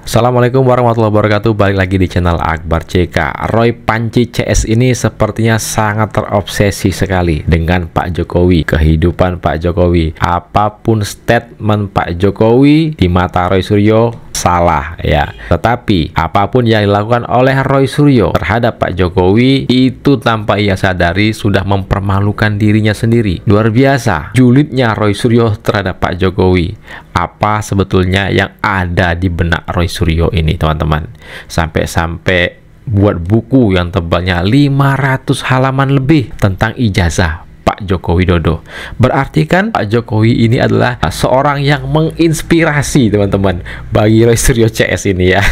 Assalamualaikum warahmatullahi wabarakatuh. Balik lagi di channel Akbar CK. Roy Panci CS ini sepertinya sangat terobsesi sekali dengan Pak Jokowi, kehidupan Pak Jokowi. Apapun statement Pak Jokowi di mata Roy Suryo salah ya. Tetapi apapun yang dilakukan oleh Roy Suryo terhadap Pak Jokowi itu tanpa ia sadari sudah mempermalukan dirinya sendiri. Luar biasa julidnya Roy Suryo terhadap Pak Jokowi. Apa sebetulnya yang ada di benak Roy Suryo ini, teman-teman? Sampai-sampai buat buku yang tebalnya 500 halaman lebih tentang ijazah Pak Joko Widodo. Berarti kan Pak Jokowi ini adalah seorang yang menginspirasi, teman-teman, bagi Roy Suryo CS ini ya.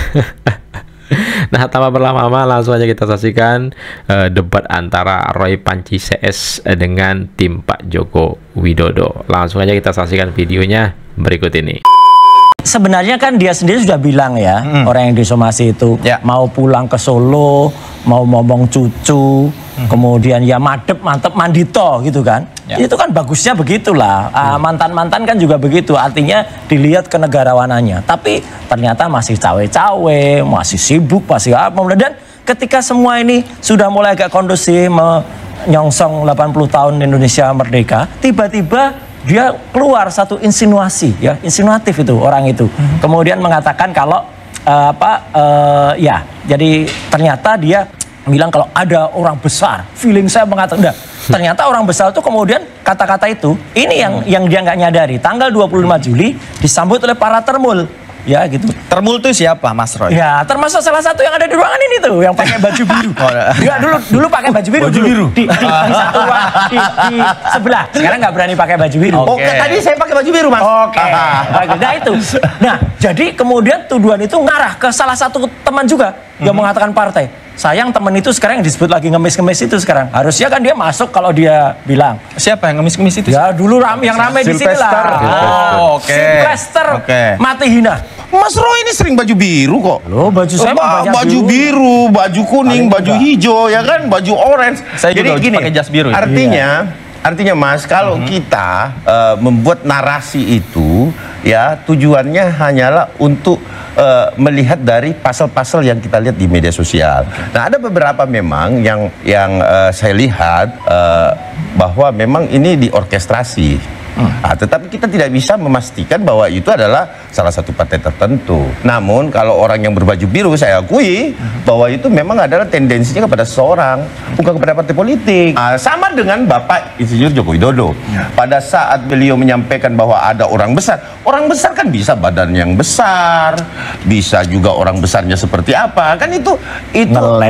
Nah, tanpa berlama-lama langsung aja kita saksikan debat antara Roy Panci CS dengan tim Pak Joko Widodo. Langsung aja kita saksikan videonya berikut ini. Sebenarnya kan dia sendiri sudah bilang ya, orang yang disomasi itu mau pulang ke Solo, mau ngomong cucu, kemudian ya mantep mandito gitu kan. Itu kan bagusnya begitulah. Mantan-mantan kan juga begitu, artinya dilihat kenegarawanannya. Tapi ternyata masih cawe-cawe, masih sibuk, masih apa. Dan ketika semua ini sudah mulai agak kondusif, menyongsong 80 tahun Indonesia merdeka, tiba-tiba dia keluar satu insinuasi, ya, insinuatif itu orang itu. Kemudian mengatakan kalau ya, jadi ternyata dia bilang kalau ada orang besar, feeling saya mengatakan, ternyata orang besar itu kemudian kata-kata itu, ini yang dia nggak nyadari. Tanggal 25 Juli disambut oleh para termul. Ya gitu. Termul itu siapa, Mas Roy? Ya, termasuk salah satu yang ada di ruangan ini tuh, yang pakai baju biru. Ya, dulu pakai baju biru. Baju biru. Di satu di sebelah. Sekarang nggak berani pakai baju biru. Oke. Tadi saya pakai baju biru, Mas. Oke. Nah itu. Nah, jadi kemudian tuduhan itu ngarah ke salah satu teman juga yang mengatakan partai. Sayang teman itu sekarang yang disebut lagi ngemis-ngemis itu sekarang. Harusnya kan dia masuk kalau dia bilang. Siapa yang ngemis-ngemis itu? Ya dulu yang ramai di sini lah. Oh, oke. Sylvester mati hina. Mas Roy ini sering baju biru kok. Loh, baju saya baju biru, baju kuning, baju hijau, ya kan, baju orange. Saya jadi gini, pakai jas biru. Ya? Artinya Mas, kalau kita membuat narasi itu, ya tujuannya hanyalah untuk melihat dari pasal-pasal yang kita lihat di media sosial. Nah, ada beberapa memang yang saya lihat bahwa memang ini diorkestrasi. Tetapi kita tidak bisa memastikan bahwa itu adalah salah satu partai tertentu. Namun kalau orang yang berbaju biru, saya akui bahwa itu memang adalah tendensinya kepada seorang, bukan kepada partai politik. Sama dengan Bapak Insinyur Joko Widodo. Pada saat beliau menyampaikan bahwa ada orang besar kan bisa badan yang besar, bisa juga orang besarnya seperti apa. Kan itu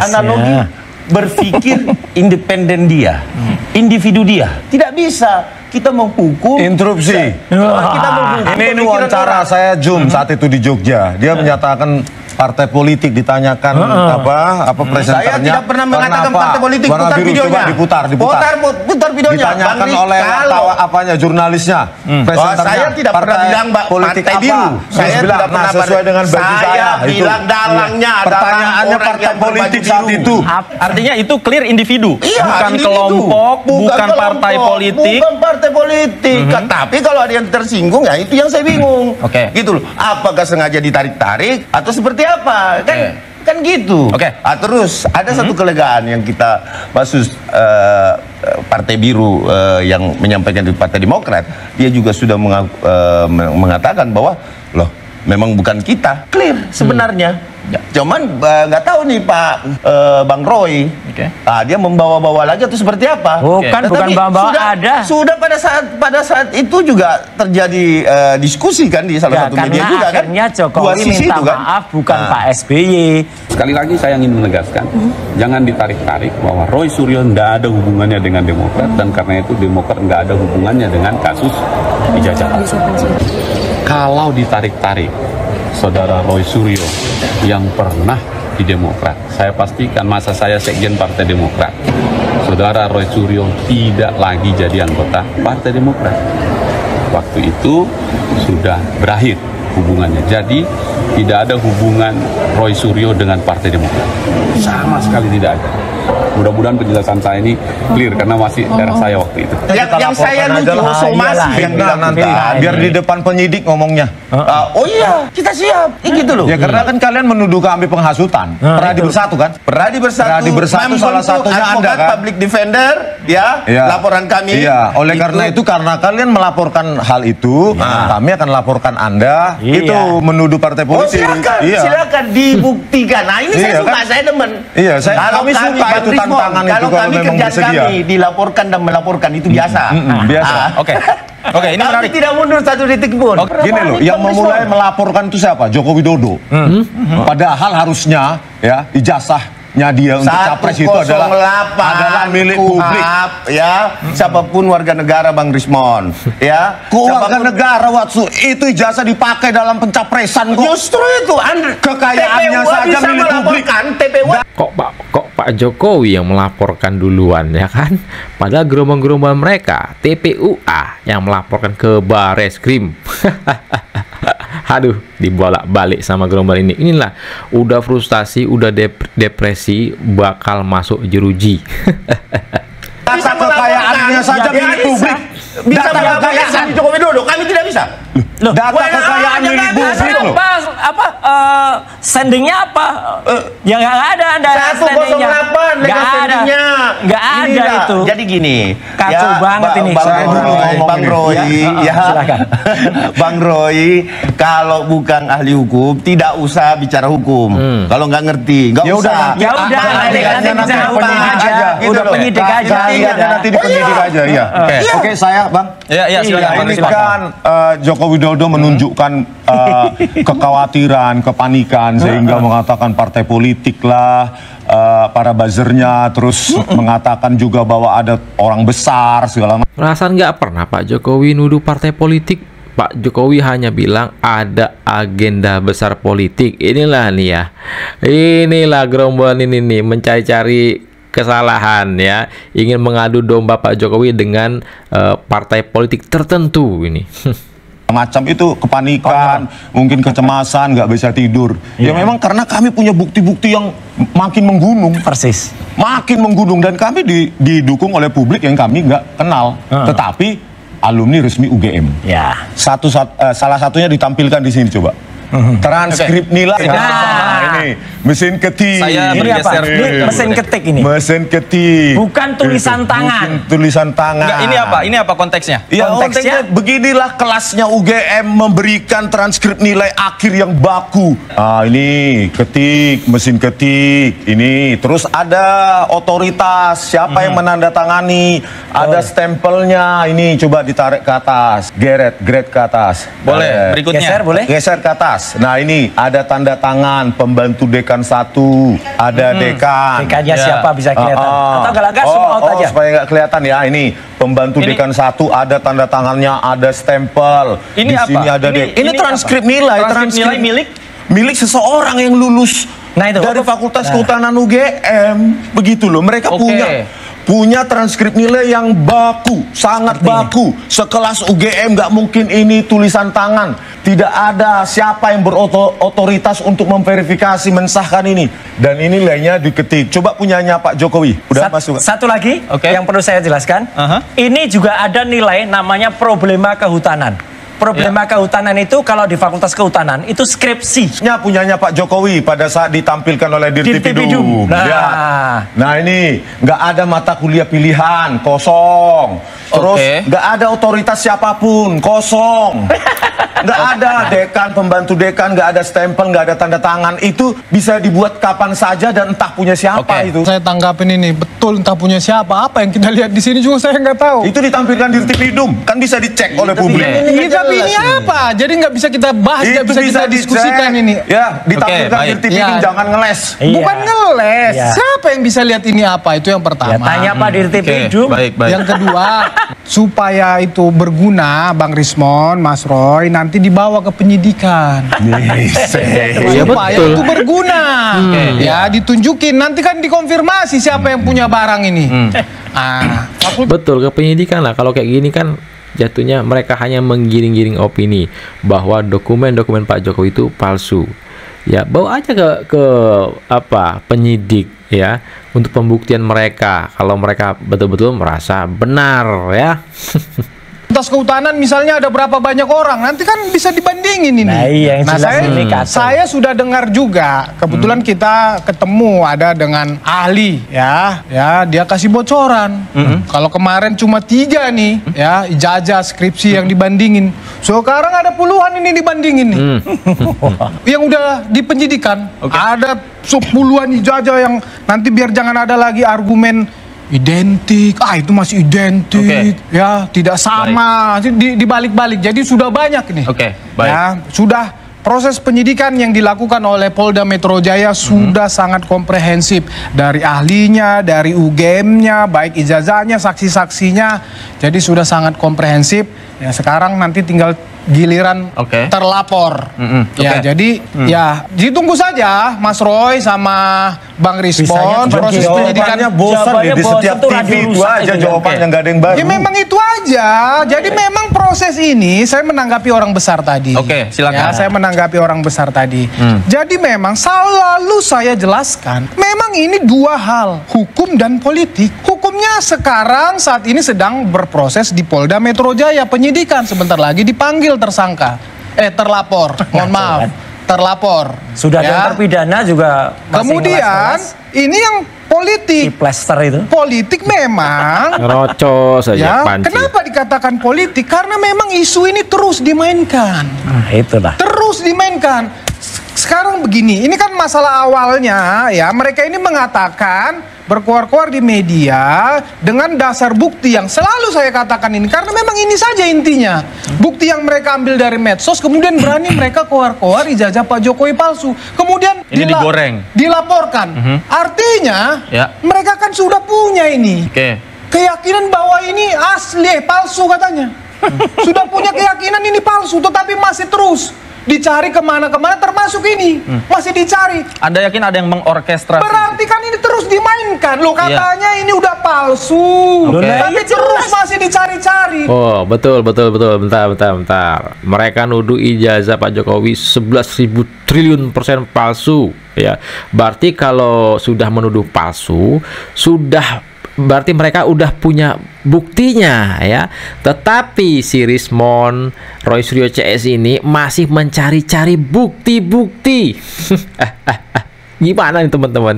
analogi berpikir independen dia, individu dia. Tidak bisa kita menghukum. Interupsi. Kita menghukum. Ini wawancara saya Zoom saat itu di Jogja. Dia menyatakan partai politik, ditanyakan apa presenternya. Saya tidak pernah mengatakan partai politik. Putar videonya. Coba diputar. Putar videonya. Ditanyakan oleh jurnalisnya. Saya tidak pernah bilang politik partai biru. Saya tidak pernah sesuai dengan baju saya. Saya bilang dalangnya pertanyaannya partai politik saat itu. Artinya itu clear individu, bukan kelompok, bukan partai politik. Bukan partai politik. Tapi kalau ada yang tersinggung, ya itu yang saya bingung. Gitu loh. Apakah sengaja ditarik-tarik atau seperti apa? Kan gitu. Terus ada satu kelegaan yang kita maksud partai biru yang menyampaikan di Partai Demokrat. Dia juga sudah mengatakan bahwa loh, memang bukan kita, clear sebenarnya. Cuman nggak tahu nih Pak Bang Roy, dia membawa-bawa lagi atau seperti apa? Bukan bawa ada. Sudah pada saat itu juga terjadi diskusi kan di salah satu media juga kan. Akhirnya Jokowi minta maaf, bukan Pak SBY. Sekali lagi saya ingin menegaskan, jangan ditarik-tarik bahwa Roy Suryo tidak ada hubungannya dengan Demokrat, dan karena itu Demokrat nggak ada hubungannya dengan kasus ijazah palsu. Kalau ditarik-tarik Saudara Roy Suryo yang pernah di Demokrat, saya pastikan masa saya sekjen Partai Demokrat, Saudara Roy Suryo tidak lagi jadi anggota Partai Demokrat. Waktu itu sudah berakhir hubungannya. Jadi tidak ada hubungan Roy Suryo dengan Partai Demokrat. Sama sekali tidak ada. Mudah-mudahan penjelasan saya ini clear karena masih daerah saya waktu itu. Yang saya lucu somasi yang bilang nanti biar di depan penyidik ngomongnya. Oh iya, kita siap. Gitu loh. Ya karena kan kalian menuduh kami penghasutan. Peradi Bersatu kan? Peradi Peradi Bersatu salah satunya Anda kan? Public defender, ya, laporan kami. Iya, oleh karena itu karena kalian melaporkan hal itu, kami akan laporkan Anda itu menuduh partai politik. Silakan dibuktikan. Nah, ini saya suka, saya demen. Iya, kami suka itu tantangan itu kalau kami memang bersedia. Kami dilaporkan dan melaporkan itu biasa. Biasa. Oke, ini menarik. Tidak mundur satu detik pun. Gini loh, yang memulai melaporkan itu siapa? Joko Widodo. Padahal harusnya ya ijazahnya dia untuk capres itu adalah milik publik. Ya, siapapun warga negara Bang Rismon. Ya, warga negara Watsu itu ijazah dipakai dalam pencapresan kok. Justru itu kekayaannya saja milik publik. Kok Pak Jokowi yang melaporkan duluan ya kan? Padahal gerombol-gerombol mereka TPUA yang melaporkan ke Bareskrim. Aduh, dibolak-balik sama gerombol ini. Inilah udah frustasi, udah depresi, bakal masuk jeruji. Data kekayaannya saja milik publik. Bisa melaporkan Joko Widodo, kami tidak bisa. Data kekayaan milik publik loh. Sendingnya apa? Ya nggak ada Anda. 108 nggak ada itu. Jadi gini, kacau banget ini. Bang Roy, Bang Roy, kalau bukan ahli hukum tidak usah bicara hukum. Kalau nggak ngerti, nggak usah. Ya udah, udah penyidik aja. Nanti di penyidik aja, ya. Oke, saya Bang. Ya, silakan. Ini kan Joko Widodo menunjukkan kekhawatiran, kepanikan sehingga mengatakan partai politik lah, para buzzernya, terus mengatakan juga bahwa ada orang besar segala macam. Perasaan nggak pernah Pak Jokowi nuduh partai politik. Pak Jokowi hanya bilang ada agenda besar politik. Inilah nih ya, inilah gerombolan ini nih mencari-cari kesalahan ya, ingin mengadu domba Pak Jokowi dengan partai politik tertentu ini. Macam itu kepanikan, mungkin kecemasan, nggak bisa tidur. Ya memang karena kami punya bukti-bukti yang makin menggunung. Persis. Makin menggunung dan kami didukung oleh publik yang kami nggak kenal. Tetapi alumni resmi UGM. Ya. Salah satunya ditampilkan di sini coba. Transkrip nilai. Ini mesin ketik. Ini apa? Ini mesin ketik ini. Mesin ketik. Bukan tulisan tangan. Bukan tulisan tangan. Enggak, ini apa konteksnya? Ya, konteksnya beginilah kelasnya UGM memberikan transkrip nilai akhir yang baku. Ini ketik, mesin ketik. Ini terus ada otoritas, siapa yang menandatangani, ada stempelnya. Ini coba ditarik ke atas, grade ke atas. Boleh, berikutnya. Geser, boleh? Geser ke atas. Nah ini ada tanda tangan pembantu dekan 1, ada dekan. Dekannya siapa bisa kelihatan? Atau galak semua aja. Supaya nggak kelihatan ya. Ini pembantu dekan 1, ada tanda tangannya, ada stempel. Ini di sini apa? ada ini transkrip nilai. Transkrip nilai milik seseorang yang lulus dari Fakultas Kehutanan UGM. Begitu loh. Mereka punya transkrip nilai yang baku, sangat baku. Sekelas UGM nggak mungkin ini tulisan tangan. Tidak ada siapa yang berotoritas untuk memverifikasi, mensahkan ini. Dan ini nilainya diketik. Coba punyanya Pak Jokowi. Udah masuk. Satu lagi yang perlu saya jelaskan. Ini juga ada nilai namanya problema kehutanan. Problema kehutanan itu kalau di Fakultas Kehutanan itu skripsi. Punyanya Pak Jokowi pada saat ditampilkan oleh Dirtipidum. Nah ini nggak ada mata kuliah pilihan, kosong. Terus nggak ada otoritas siapapun, kosong. Nggak ada dekan, pembantu dekan, nggak ada stempel, nggak ada tanda tangan. Itu bisa dibuat kapan saja dan entah punya siapa itu. Saya tanggapin ini, betul entah punya siapa. Apa yang kita lihat di sini juga saya nggak tahu. Itu ditampilkan di Dirtipidum, kan bisa dicek oleh publik. Tapi ini apa? Jadi nggak bisa kita bahas, nggak bisa kita diskusikan ini. Ya, ditampilkan di Dirtipidum, jangan ngeles. Bukan ngeles. Siapa yang bisa lihat ini apa? Itu yang pertama. Tanya Pak Dirtipidum. Yang kedua, supaya itu berguna, Bang Rismon, Mas Roy, nanti dibawa ke penyidikan. Supaya itu berguna. Ya, ditunjukin. Nanti kan dikonfirmasi siapa yang punya barang ini. Betul, ke penyidikan lah. Kalau kayak gini kan jatuhnya mereka hanya menggiring-giring opini bahwa dokumen-dokumen Pak Jokowi itu palsu. ya bawa aja ke apa penyidik ya untuk pembuktian mereka kalau mereka betul-betul merasa benar ya. Atas kehutanan misalnya ada berapa banyak orang, nanti kan bisa dibandingin ini. Nah, iya, yang saya sudah dengar juga, kebetulan kita ketemu ada dengan ahli ya dia kasih bocoran. Kalau kemarin cuma 3 nih ya ijazah skripsi yang dibandingin, sekarang ada puluhan ini dibandingin nih. Yang udah di penyidikan ada puluhan ijazah yang nanti biar jangan ada lagi argumen identik, itu masih identik, ya tidak sama, dibalik-balik. Jadi sudah banyak nih, ya sudah proses penyidikan yang dilakukan oleh Polda Metro Jaya sudah sangat komprehensif dari ahlinya, dari UGM-nya, baik ijazahnya, saksi-saksinya, jadi sudah sangat komprehensif. Ya sekarang nanti tinggal giliran terlapor. Ya jadi ya ditunggu saja Mas Roy sama Bang Rispon proses penyidikannya. Bosan di setiap TV itu aja jawabannya, nggak ada yang baru. Ya memang itu aja. Jadi memang proses ini saya menanggapi orang besar tadi. Silakan. Ya, saya menanggapi orang besar tadi. Jadi memang selalu saya jelaskan, memang ini 2 hal, hukum dan politik. Hukumnya sekarang saat ini sedang berproses di Polda Metro Jaya, penyidikan, sebentar lagi dipanggil tersangka, terlapor, mohon maaf, terlapor. Sudah ada terpidana juga. Kemudian ini yang politik, plaster itu. Politik memang. Ngerocos saja Panci. Kenapa dikatakan politik? Karena memang isu ini terus dimainkan. Itulah. Terus dimainkan. Sekarang begini, ini kan masalah awalnya ya, mereka ini mengatakan berkuar-kuar di media dengan dasar bukti yang selalu saya katakan ini, karena memang ini saja intinya. Bukti yang mereka ambil dari medsos, kemudian berani mereka keluar-keluar ijazah Pak Jokowi palsu. Kemudian ini digoreng, dilaporkan. Artinya mereka kan sudah punya ini keyakinan bahwa ini asli, palsu katanya. Sudah punya keyakinan ini palsu, tetapi masih terus dicari kemana-kemana, termasuk ini masih dicari. Anda yakin ada yang mengorkestrasi? Berarti kan ini terus dimainkan. Loh katanya ini udah palsu, tapi terus masih dicari-cari. Oh betul. Bentar. Mereka nuduh ijazah Pak Jokowi 11.000 triliun % palsu. Ya, berarti kalau sudah menuduh palsu, berarti mereka udah punya buktinya ya. Tetapi si Rismon, Roy Suryo CS ini masih mencari-cari bukti-bukti. Gimana nih teman-teman?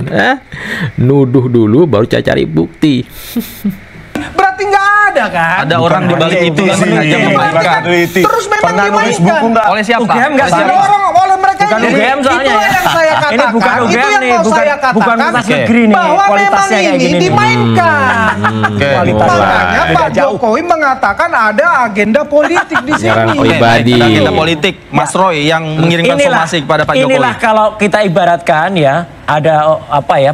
Nuduh dulu baru cari bukti. Berarti nggak ada kan? Ada orang di balik itu yang sengaja memainkan. Terus memang dimainkan. Oleh siapa? Oleh orang, oleh mereka bukan ini. UGM soalnya Itulah yang saya katakan. Ini bukan UGM itu yang nih, mau saya katakan. bukan Universitas Negeri nih, bahwa memang kualitasnya kayak ini gini dimainkan. Makanya Pak Jokowi mengatakan ada agenda politik di sini. Agenda politik Mas Roy yang mengirimkan somasi kepada Pak Jokowi. Inilah kalau kita ibaratkan ya, ada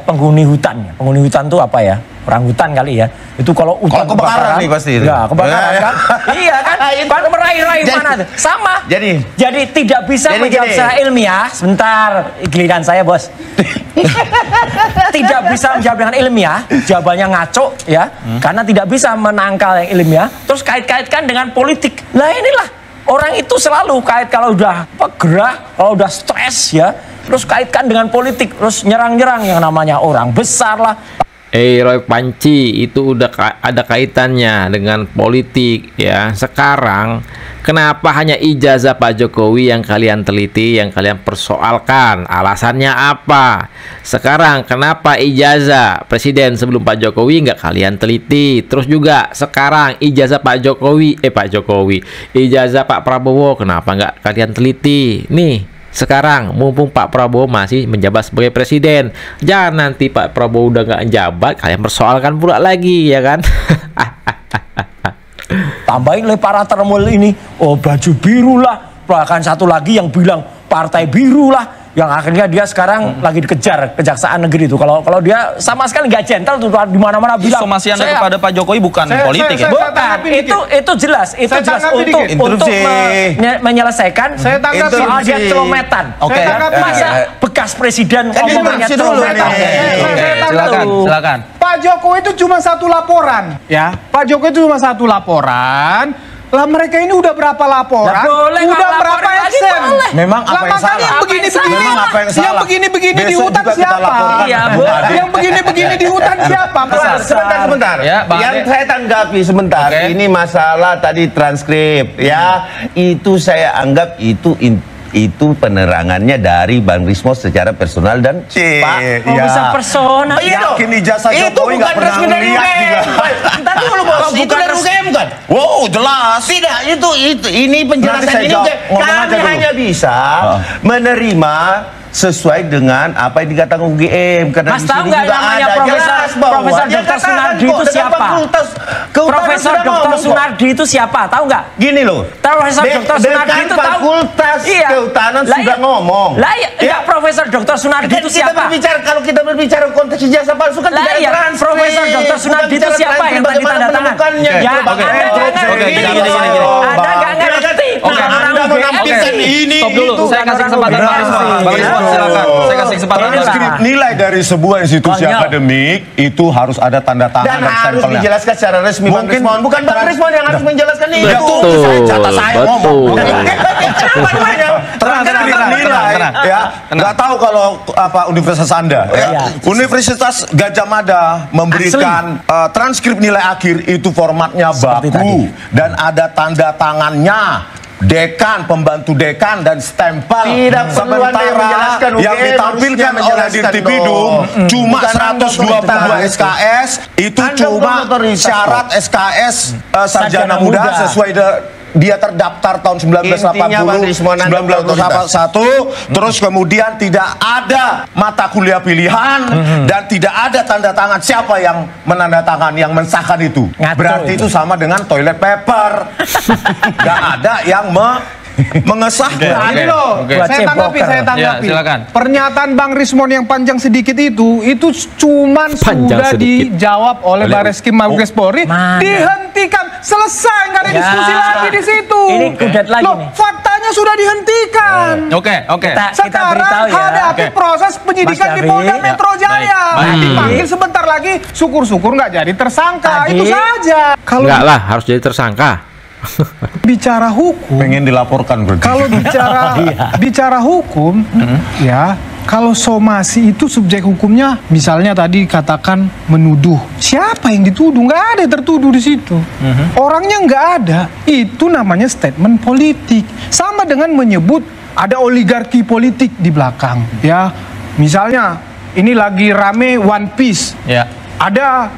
penghuni hutan. Penghuni hutan itu apa ya? Orang hutan kali ya. Itu kalau hutan kebakaran nih pasti. Ya, kebakaran kan? Iya kan? Meraih-raih mana? Sama. Jadi tidak bisa menjawab secara ilmiah. Sebentar, giliran saya, Bos. Tidak bisa menjawab dengan ilmiah, jawabannya ngaco ya. Karena tidak bisa menangkal yang ilmiah, terus kait-kaitkan dengan politik. Nah, inilah orang itu selalu kait kalau udah gerah, kalau udah stres ya, terus kaitkan dengan politik, terus nyerang-nyerang yang namanya orang besar lah. Roy Panci, itu udah ada kaitannya dengan politik ya. Sekarang kenapa hanya ijazah Pak Jokowi yang kalian teliti, yang kalian persoalkan? Alasannya apa? Sekarang kenapa ijazah Presiden sebelum Pak Jokowi nggak kalian teliti? Terus juga sekarang ijazah ijazah Pak Prabowo kenapa nggak kalian teliti? Nih sekarang mumpung Pak Prabowo masih menjabat sebagai presiden, jangan nanti Pak Prabowo udah nggak menjabat kalian persoalkan pula lagi ya kan. Tambahin oleh para termul ini, baju biru lah, bahkan satu lagi yang bilang partai biru lah, yang akhirnya dia sekarang lagi dikejar Kejaksaan Negeri itu. Kalau dia sama sekali nggak gentle tuh di mana-mana bilang. Somasi Anda kepada Pak Jokowi bukan politik ya? Bukan. Itu jelas. Itu jelas untuk menyelesaikan soal dia celometan. Masa bekas presiden omongannya celometan. Silakan. Pak Jokowi itu cuma satu laporan, ya. Pak Jokowi itu cuma satu laporan. Lah mereka ini udah berapa laporan? Udah berapa action? Memang apa yang salah? Yang begini-begini, Memang apa yang salah? yang begini-begini di Besok hutan juga kita siapa? laporkan. Iya, Yang begini-begini di hutan siapa? Sebentar. Ya, Bang yang Ade. saya tanggapi sebentar. Oke. Ini masalah tadi transkrip ya. Itu saya anggap itu penerangannya dari Bang Rismo secara personal dan Pak. Bisa personal. Yakin ijazah Itu Jokowi nggak bukan pernah resmi dari ngeliat juga. UGM. Tadi dulu bos, itu dari UGM kan? Wow, jelas. Tidak, itu ini penjelasan Nanti saya ini jawab. UGM. Ngomong aja Kami dulu. hanya bisa menerima sesuai dengan apa yang dikatakan UGM karena Mas di tahu sini nggak juga namanya ada Profesor jelas bahwa Profesor dia Dr. katakan Sunardi kok itu dengan siapa? Fakultas Kehutanan Profesor sudah Dr. ngomong kok. Sunardi itu siapa? Tahu nggak? Gini loh. Profesor Dr. Sunardi itu tahu. Fakultas Kehutanan sudah ngomong. Lah iya, Profesor Dr. Sunardi itu siapa? Kalau kita berbicara konteks ijazah palsu kan tidak ada transkrip. Profesor Dr. Sunardi itu siapa yang tadi tanda tangan? Ya, Anda nggak ngerti. Anda menampilkan ini. Stop dulu. Saya kasih kesempatan Bang Rismon. Bang Rismon silakan. Saya kasih kesempatan. Transkrip nilai dari sebuah institusi akademik itu harus ada tanda tangan Dan dan harus stempelnya. dijelaskan secara resmi Bang Mungkin Rismon. Bukan Bang Rismon yang harus menjelaskan itu. Jatah saya ngomong. Kenapa namanya? Transkrip nilai ya. Nggak tahu kalau apa universitas Anda ya. Universitas Gajah Mada memberikan transkrip nilai akhir itu formatnya baku dan ada tanda tangannya. Dekan, pembantu dekan dan stempel. Tidak perlu Anda yang menjelaskan, yang UGM ditampilkan harusnya oleh Dirtipidum cuma Bukan Anda 122 SKS itu Anda cuma otoritas syarat SKS sarjana muda sesuai dia terdaftar tahun 1980 Intinya, Bang Rismon, Anda 1981 terus kemudian tidak ada mata kuliah pilihan dan tidak ada tanda tangan siapa yang menandatangan yang mensahkan itu. Ngaco Berarti itu sama dengan toilet paper. Gak ada yang mengesahkan. Nah, ini loh, Buat saya tanggapi, ceboker. saya tanggapi. Ya, silakan. Pernyataan Bang Rismon yang panjang sedikit itu cuman Panjang sudah sedikit. dijawab oleh Bareskrim Mabes Polri, Mana? dihentikan, selesai, nggak ada Ya. diskusi lagi di situ. Ini kudet lagi Loh, nih. faktanya sudah dihentikan. Oke. Kita Sekarang beritahu ya. hadapi proses penyidikan Mas di David. Polda Metro Jaya. Baik. Dipanggil sebentar lagi, syukur-syukur nggak jadi tersangka. Tadi. Itu saja. Kalau Enggak lah, harus jadi tersangka. bicara hukum, Pengen dilaporkan berarti. kalau bicara hukum, ya, kalau somasi itu subjek hukumnya, misalnya tadi katakan menuduh. Siapa yang dituduh? Nggak ada yang tertuduh di situ. Orangnya nggak ada. Itu namanya statement politik. Sama dengan menyebut ada oligarki politik di belakang. Ya, misalnya ini lagi rame One Piece. Ya. Ada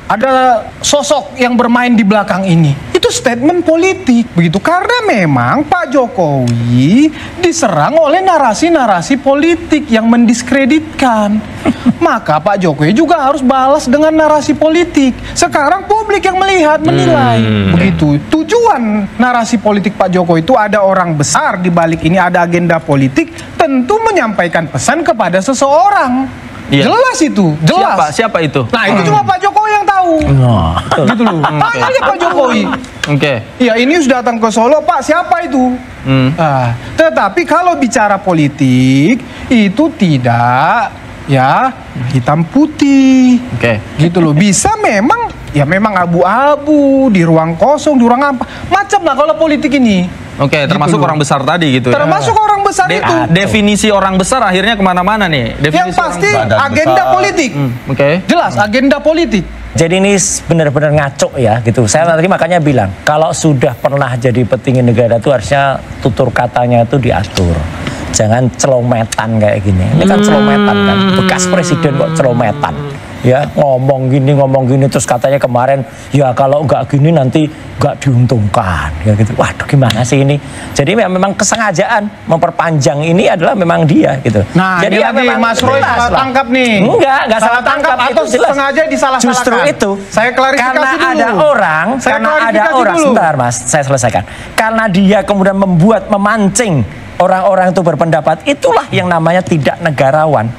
sosok yang bermain di belakang ini. Itu statement politik begitu, karena memang Pak Jokowi diserang oleh narasi-narasi politik yang mendiskreditkan. Maka Pak Jokowi juga harus balas dengan narasi politik. Sekarang publik yang melihat, menilai. Begitu. Tujuan narasi politik Pak Jokowi itu ada orang besar di balik ini, ada agenda politik, tentu menyampaikan pesan kepada seseorang. Iya. Jelas itu, jelas. Siapa itu? Nah, itu cuma Pak Jokowi yang tahu. Gitu loh. Tanya aja Pak Jokowi. Oke. Ya, ini sudah datang ke Solo, Pak, siapa itu? Tetapi kalau bicara politik, itu tidak ya hitam putih. Oke. Gitu loh. Bisa memang abu-abu, di ruang kosong, di ruang apa. Macam lah kalau politik ini. Oke, termasuk loh. orang besar tadi gitu ya. Termasuk orang besar itu. Definisi orang besar akhirnya kemana-mana nih. Yang Definisi pasti badan agenda besar. politik. Oke. Jelas, agenda politik. Jadi ini benar-benar ngaco ya gitu. Saya tadi makanya bilang, kalau sudah pernah jadi petinggi negara itu harusnya tutur katanya itu diatur. Jangan celometan kayak gini. Ini kan celometan kan. Bekas presiden kok celometan. Ya, ngomong gini terus katanya kemarin ya kalau nggak gini nanti nggak diuntungkan ya gitu. Waduh, gimana sih ini? Jadi memang kesengajaan memperpanjang ini adalah memang dia gitu. Nah, jadi ini lagi Mas Roy salah tangkap nih. Enggak salah tangkap atau itu jelas. sengaja disalah-salahkan. Justru itu. Saya klarifikasi karena dulu. ada orang, sebentar Mas, saya selesaikan. Karena dia kemudian memancing orang-orang itu berpendapat, itulah yang namanya tidak negarawan.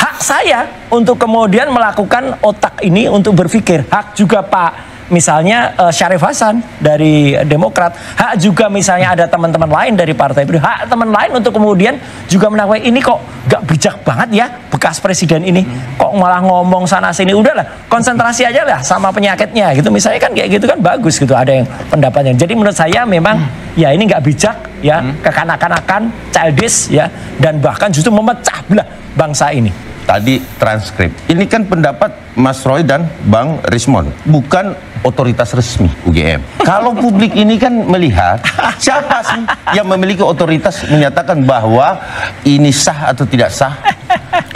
Hak saya untuk kemudian melakukan otak ini untuk berpikir. Hak juga Pak misalnya Syarif Hasan dari Demokrat, hak juga misalnya ada teman-teman lain dari partai, hak teman lain untuk kemudian juga menakwa ini kok gak bijak banget ya bekas presiden ini, kok malah ngomong sana sini, udahlah konsentrasi aja lah sama penyakitnya gitu, misalnya kan kayak gitu kan bagus gitu, ada yang pendapatnya. Jadi menurut saya memang ya ini nggak bijak ya, kekanak-kanakan, childish ya, dan bahkan justru memecah belah bangsa ini. Tadi transkrip. Ini kan pendapat Mas Roy dan Bang Rismon, bukan otoritas resmi UGM. Kalau publik ini kan melihat siapa sih yang memiliki otoritas menyatakan bahwa ini sah atau tidak sah,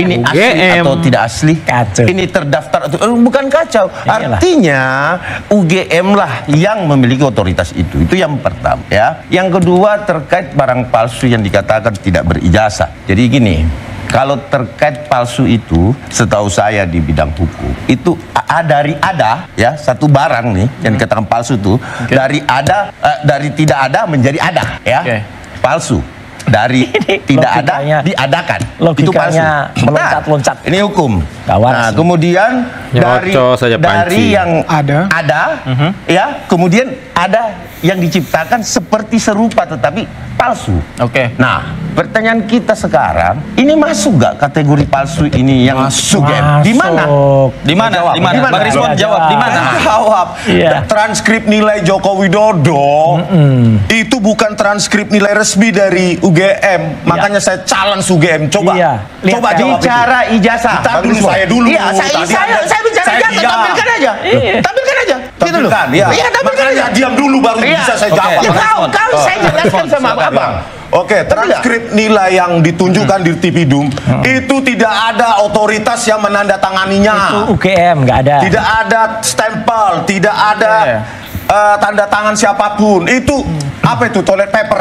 ini UGM. Asli atau tidak asli, kacau. Ini terdaftar atau bukan kacau. Iyalah. Artinya UGM lah yang memiliki otoritas itu. Itu yang pertama ya. Yang kedua terkait barang palsu yang dikatakan tidak berijazah. Jadi gini, kalau terkait palsu itu, setahu saya di bidang hukum itu ada ya satu barang nih yang dikatakan palsu itu dari tidak ada menjadi ada ya, palsu. Dari tidak ada diadakan, itu palsu. Meloncat-loncat. Ini hukum. Nah, kemudian dari yang ada ya, kemudian ada yang diciptakan seperti serupa tetapi palsu. Nah, pertanyaan kita sekarang, ini masuk gak kategori palsu ini yang masuk? Di mana? Di mana? Bang Rismon jawab, di mana? Jawab. Transkrip nilai Joko Widodo itu bukan transkrip nilai resmi dari UGM. Makanya saya challenge UGM. Coba jawab. Bicara ijazah. Saya dulu. Saya bicara ijazah. Tampilkan aja. Tampilkan aja. Gitu loh. Makanya diam dulu baru bisa saya jawab. Kau saya jelaskan sama abang. Oke, transkrip nilai yang ditunjukkan di Tipidum itu tidak ada otoritas yang menandatanganinya. Itu UGM, nggak ada. Tidak ada stempel, tidak ada tanda tangan siapapun. Itu apa itu, toilet paper?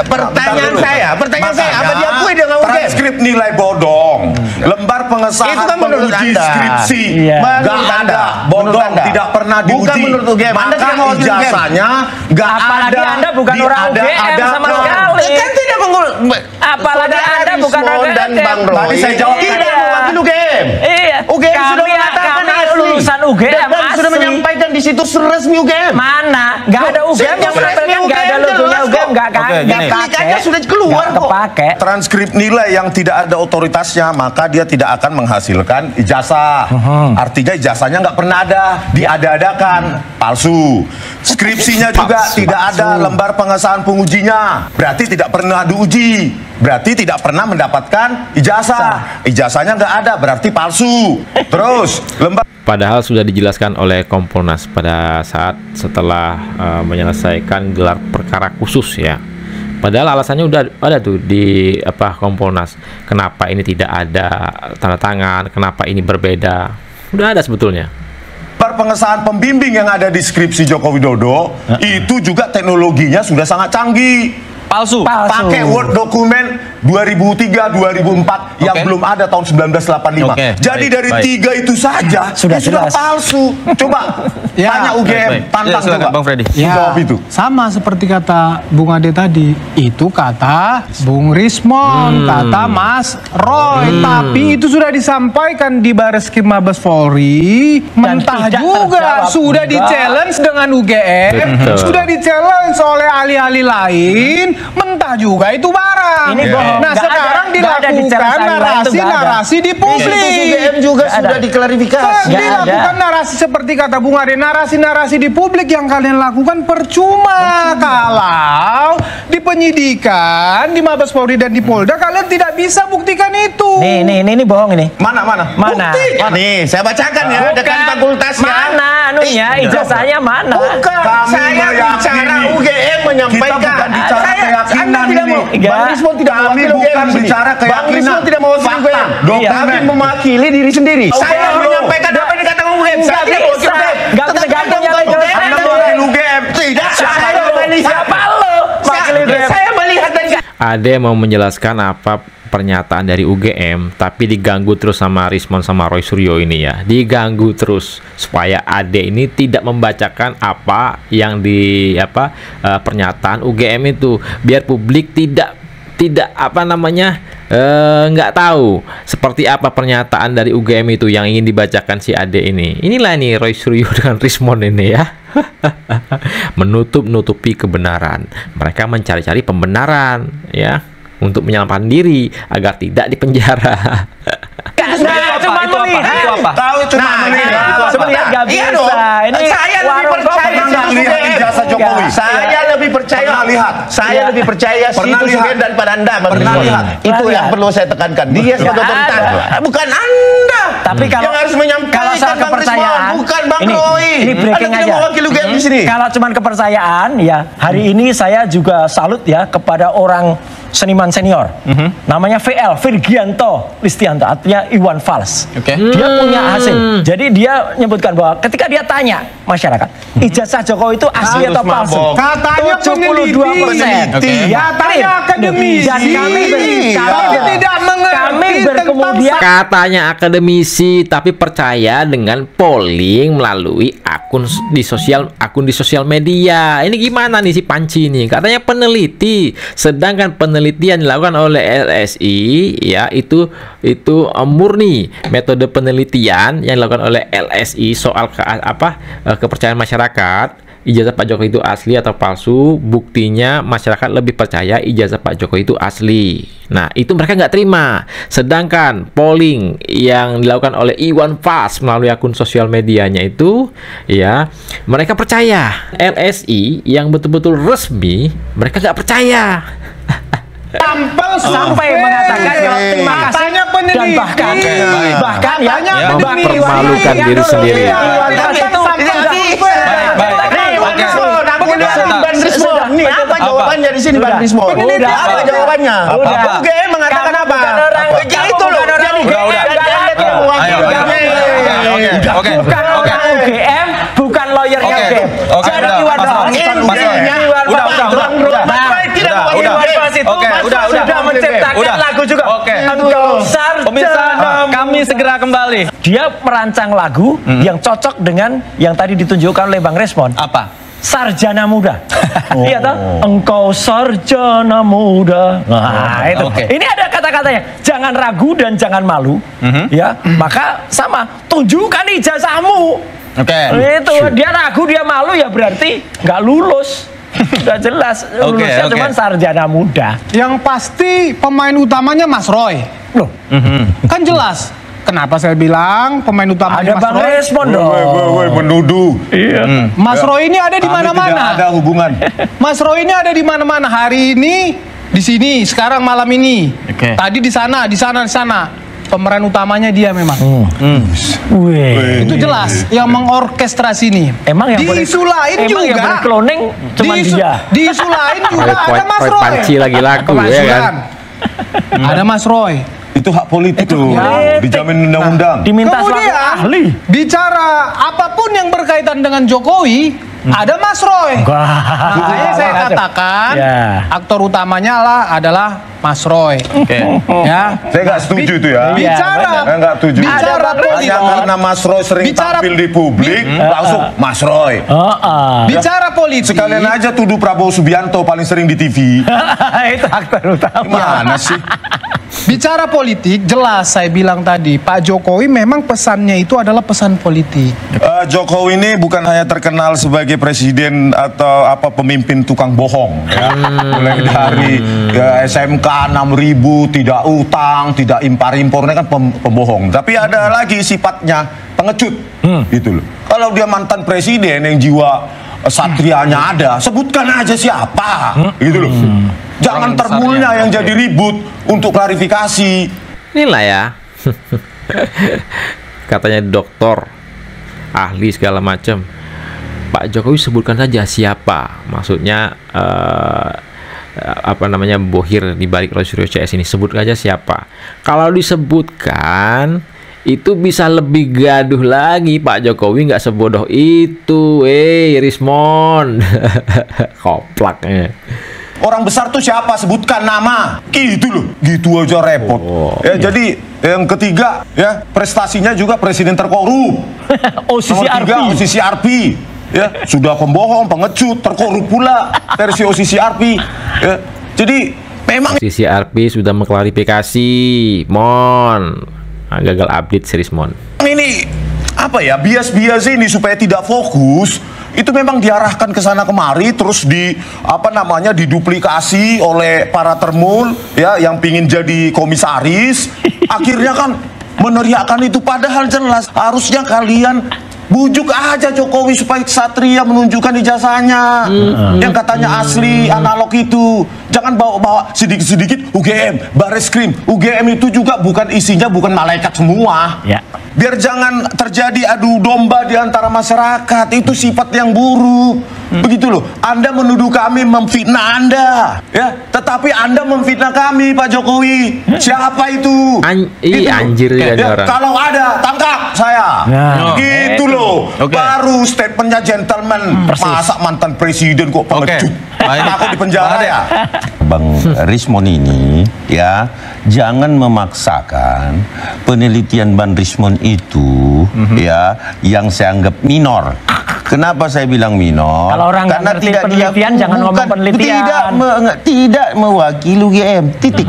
Pertanyaan saya, apa diakui dengan UGM? Transkrip nilai bodong, lembar pengesahan itu kan penguji skripsi, nggak ada, bodong, tidak pernah diuji. Bukan menurut UGM. Maka ijazahnya nggak ada. Apalagi Anda bukan orang UGM sama sekali. Kan tidak mengurus. Apalagi Anda bukan orang UGM. Dan Bang Roy, tadi saya jawab tidak mewakili UGM. Iya. UGM sudah mengatakan lulusan UGM dan sudah menyampaikan di situs resmi UGM. Mana? Nggak ada UGM yang menampilkan, nggak ada logonya UGM, nggak pakai. Sudah keluar kok. Transkrip nilai yang tidak ada otoritasnya, maka dia tidak akan menghasilkan ijazah. Artinya ijazahnya nggak pernah ada, diada-adakan, palsu. Skripsinya juga tidak ada lembar pengesahan pengujinya, berarti tidak pernah diuji, berarti tidak pernah mendapatkan ijazah. Ijazahnya nggak ada, berarti palsu. Terus lembar. Padahal sudah dijelaskan oleh Kompolnas pada saat setelah menyelesaikan gelar perkara khusus ya. Padahal alasannya udah ada tuh di Kompolnas. Kenapa ini tidak ada tanda tangan? Kenapa ini berbeda? Udah ada sebetulnya. Pengesahan pembimbing yang ada di skripsi Joko Widodo itu juga teknologinya sudah sangat canggih. Palsu. Pakai Word dokumen 2003 2004 yang belum ada tahun 1985. Jadi dari tiga itu saja sudah palsu. Coba tanya UGM, tantang coba Bang Freddy. Jawab itu. Sama seperti kata Bung Ade tadi, itu kata Bung Rismon, kata Mas Roy, tapi itu sudah disampaikan di Bareskrim Mabes Polri, mentah juga sudah di-challenge dengan UGM, sudah di-challenge oleh ahli-ahli lain, mentah juga itu barang. Nah sekarang dilakukan narasi-narasi di publik. UGM juga sudah diklarifikasi. Dilakukan narasi seperti kata Bung Ade, narasi-narasi di publik yang kalian lakukan percuma. Kalau di penyidikan di Mabes Polri dan di Polda kalian tidak bisa buktikan itu. Ini bohong ini. Mana? Bukti. Nih saya bacakan ya dekan fakultasnya. Mana anunya, ijazahnya mana? Bukan. Saya bicara UGM menyampaikan. Anda tidak mau. Bang Rismon tidak mewakili bukan bicara keyakinan. Bang Rismon tidak mewakili UGM. Tapi mewakili diri sendiri. Saya menyampaikan apa yang dikatakan UGM. Saya tidak mewakili UGM. Nggak tergantung yang Anda mewakili UGM. Tidak. Saya melihat. Saya melihat dan Ade mau menjelaskan apa pernyataan dari UGM, tapi diganggu terus sama Rismon sama Roy Suryo ini ya, diganggu terus supaya Ade ini tidak membacakan apa yang di pernyataan UGM itu, biar publik tidak nggak tahu seperti apa pernyataan dari UGM itu yang ingin dibacakan si Ade ini. Inilah nih Roy Suryo dengan Rismond ini ya. Menutup-nutupi kebenaran. Mereka mencari-cari pembenaran ya untuk menyelamatkan diri agar tidak dipenjara. Cuma melihat. Tahu cuma melihat. Sebenarnya nggak bisa. Ini saya lebih percaya lihat ijazah Jokowi. Saya lebih percaya lihat. Saya lebih percaya Situ Sugeng daripada Anda. Pernah lihat. Itu yang perlu saya tekankan. Dia sebagai tentara, bukan Anda. Tapi kalau yang harus menyampaikan soal Bang kepercayaan, Rismond, bukan Bang Roy. Ini breaking Anda aja. tidak mewakili UGM di sini. Kalau cuman kepercayaan, ya hari ini saya juga salut ya kepada orang seniman senior, namanya VL Virgianto Listianto, artinya Iwan Fals. Dia punya hasil. Jadi dia menyebutkan bahwa ketika dia tanya masyarakat, ijazah Jokowi itu asli atau palsu? Katanya 72%. Ya, katanya akademisi. Dan kami tidak mengerti berkemudian. Katanya akademisi tapi percaya dengan polling melalui akun di sosial media. Ini gimana nih si Panci ini? Katanya peneliti, sedangkan penelitian dilakukan oleh LSI ya itu murni metode penelitian yang dilakukan oleh LSI soal kepercayaan masyarakat. Ijazah Pak Jokowi itu asli atau palsu, buktinya masyarakat lebih percaya ijazah Pak Jokowi itu asli. Nah, itu mereka nggak terima. Sedangkan polling yang dilakukan oleh Iwan Fals melalui akun sosial medianya itu, ya, mereka percaya. LSI yang betul-betul resmi, mereka nggak percaya. Sampai mengatakan terima kasih dan bahkan ya mempermalukan diri sendiri. Nih apa jawabannya di sini Bang Rismond? Apa jawabannya? UGM mengatakan apa? Itu loh. Oke. UGM bukan lawyernya UGM. Jadi Iwan sudah menciptakan lagu juga. Pemirsa, kami segera kembali. Dia merancang lagu yang cocok dengan yang tadi ditunjukkan oleh Bang Rismond. Apa? Sarjana muda. Iya toh? Engkau sarjana muda. Nah, itu. Ini ada kata-katanya. Jangan ragu dan jangan malu. Ya, maka sama. Tunjukkan ijazahmu. Itu dia ragu, dia malu ya berarti nggak lulus. Sudah jelas lulusnya cuma sarjana muda. Yang pasti pemain utamanya Mas Roy. Loh. Kan jelas. Kenapa saya bilang pemain utamanya ada Mas Bang Roy? Rismond dong. Menuduh. Iya. Mas Roy ini ada di mana-mana. Tidak ada hubungan. Mas Roy ini ada di mana-mana. Hari ini di sini, sekarang malam ini. Tadi di sana. Pemeran utamanya dia memang. Itu jelas yang mengorkestrasi ini. Emang yang diisu lain juga. Yang berkloning cuma dia. Diisu lain juga ada Mas Roy. Panci lagi lagu ya kan. Ada Mas Roy. Itu hak politik loh, dijamin undang-undang. Diminta kemudian ahli. Bicara apapun yang berkaitan dengan Jokowi, ada Mas Roy. Makanya saya katakan aktor utamanya adalah Mas Roy. Ya, saya nggak setuju itu ya. Bicara, saya nggak setuju. Bicara hanya karena Mas Roy sering tampil di publik, langsung Mas Roy. Bicara politik. Sekalian aja tuduh Prabowo Subianto paling sering di TV. Itu aktor utama. Gimana sih? Bicara politik, jelas saya bilang tadi, Pak Jokowi memang pesannya itu adalah pesan politik. Jokowi ini bukan hanya terkenal sebagai presiden atau pemimpin tukang bohong, ya. Mulai dari SMK 6.000, tidak utang, tidak impor-impor, ini kan pembohong. Tapi ada lagi sifatnya pengecut, gitu loh. Kalau dia mantan presiden yang jiwa satrianya ada, sebutkan aja siapa, gitu loh. Jangan terbulnya yang jadi ribut untuk klarifikasi. Inilah ya. Katanya dokter, ahli segala macam. Pak Jokowi sebutkan saja siapa. Maksudnya bohir di balik Roy Suryo CS ini, sebutkan aja siapa. Kalau disebutkan itu bisa lebih gaduh lagi. Pak Jokowi nggak sebodoh itu, Rismond. Koplaknya. Orang besar tuh siapa? Sebutkan nama. Gitu loh. Gitu aja repot. Jadi yang ketiga ya, prestasinya juga presiden terkorup. Nomor 3 OCCRP. Ya, sudah pembohong, pengecut, terkorup pula versi OCCRP. Ya. Jadi Memang sisi RP sudah mengklarifikasi, gagal update series Mon. Ini apa ya, bias-bias ini supaya tidak fokus. Itu memang diarahkan ke sana kemari, terus diduplikasi oleh para termul ya yang pingin jadi komisaris. Akhirnya kan meneriakkan itu, padahal jelas harusnya kalian bujuk aja Jokowi supaya Satria menunjukkan ijazahnya yang katanya asli analog itu. Jangan bawa-bawa sedikit-sedikit UGM, Bareskrim. UGM itu juga bukan isinya bukan malaikat semua. Ya. Biar jangan terjadi adu domba di antara masyarakat. Itu sifat yang buruk. Begitu loh. Anda menuduh kami memfitnah Anda, ya. Tetapi Anda memfitnah kami, Pak Jokowi. Siapa itu? Anjir ya, orang. Kalau ada, tangkap saya. Gitu loh. Baru statementnya gentleman. Masa mantan presiden kok pengecut? Takut di penjara ya? Bang Rismon ini ya, jangan memaksakan penelitian Bang Rismon itu ya yang saya anggap minor. Kenapa saya bilang minor? Kalau orang karena tidak penelitian jangan ngomong penelitian. Tidak mewakili UGM. Titik.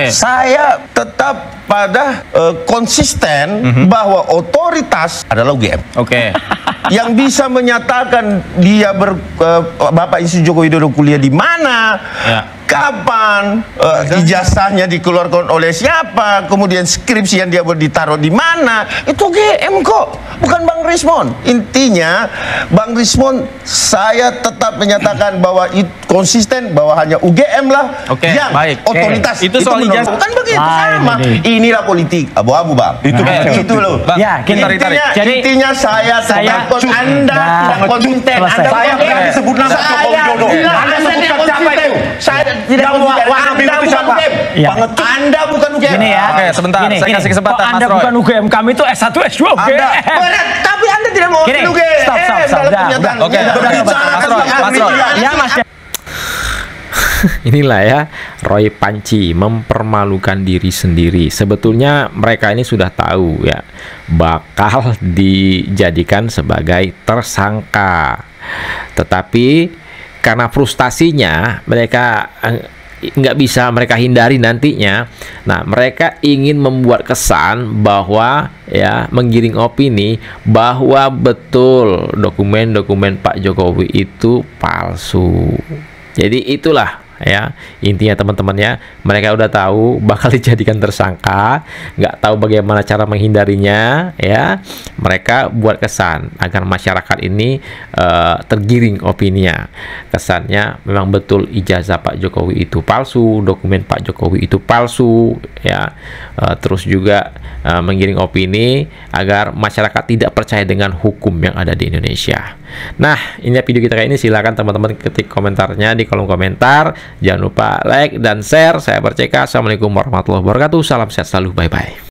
Saya tetap pada konsisten bahwa otoritas adalah UGM. Yang bisa menyatakan dia Bapak Insinyur Joko Widodo kuliah di mana, kapan, ijazahnya dikeluarkan oleh siapa, kemudian skripsi yang dia ditaruh di mana, itu UGM kok, bukan Bang Rismon. Intinya Bang Rismon, saya tetap menyatakan bahwa konsisten bahwa hanya UGM lah yang otoritas. Itu soal ijazah. Kan begitu sama. Inilah politik abu-abu Bang. Itu begitu loh. Ya, intinya saya Anda tidak konsisten. Saya bukan disebut nama Joko Widodo. Anda sebutkan siapa itu? Saya tidak Anda bukan UGM. Gini ya. Oke, sebentar. Saya kasih kesempatan Mas Roy. Anda bukan UGM, kami itu S1, S2 UGM. Tapi Anda tidak mau UGM. Stop. Oke, Mas Roy. Ya, Mas. Inilah ya, Roy Panci mempermalukan diri sendiri. Sebetulnya mereka ini sudah tahu ya bakal dijadikan sebagai tersangka, tetapi karena frustasinya mereka nggak bisa mereka hindari nantinya. Nah, mereka ingin membuat kesan bahwa ya, menggiring opini bahwa betul dokumen-dokumen Pak Jokowi itu palsu. Jadi itulah ya intinya teman-temannya, mereka udah tahu bakal dijadikan tersangka, nggak tahu bagaimana cara menghindarinya ya. Mereka buat kesan agar masyarakat ini tergiring opininya, kesannya memang betul ijazah Pak Jokowi itu palsu, dokumen Pak Jokowi itu palsu ya. Terus juga menggiring opini agar masyarakat tidak percaya dengan hukum yang ada di Indonesia. Nah, ini video kita kali ini. Silakan teman-teman ketik komentarnya di kolom komentar. Jangan lupa like dan share. Saya Akbar CK. Assalamualaikum warahmatullahi wabarakatuh. Salam sehat selalu. Bye-bye.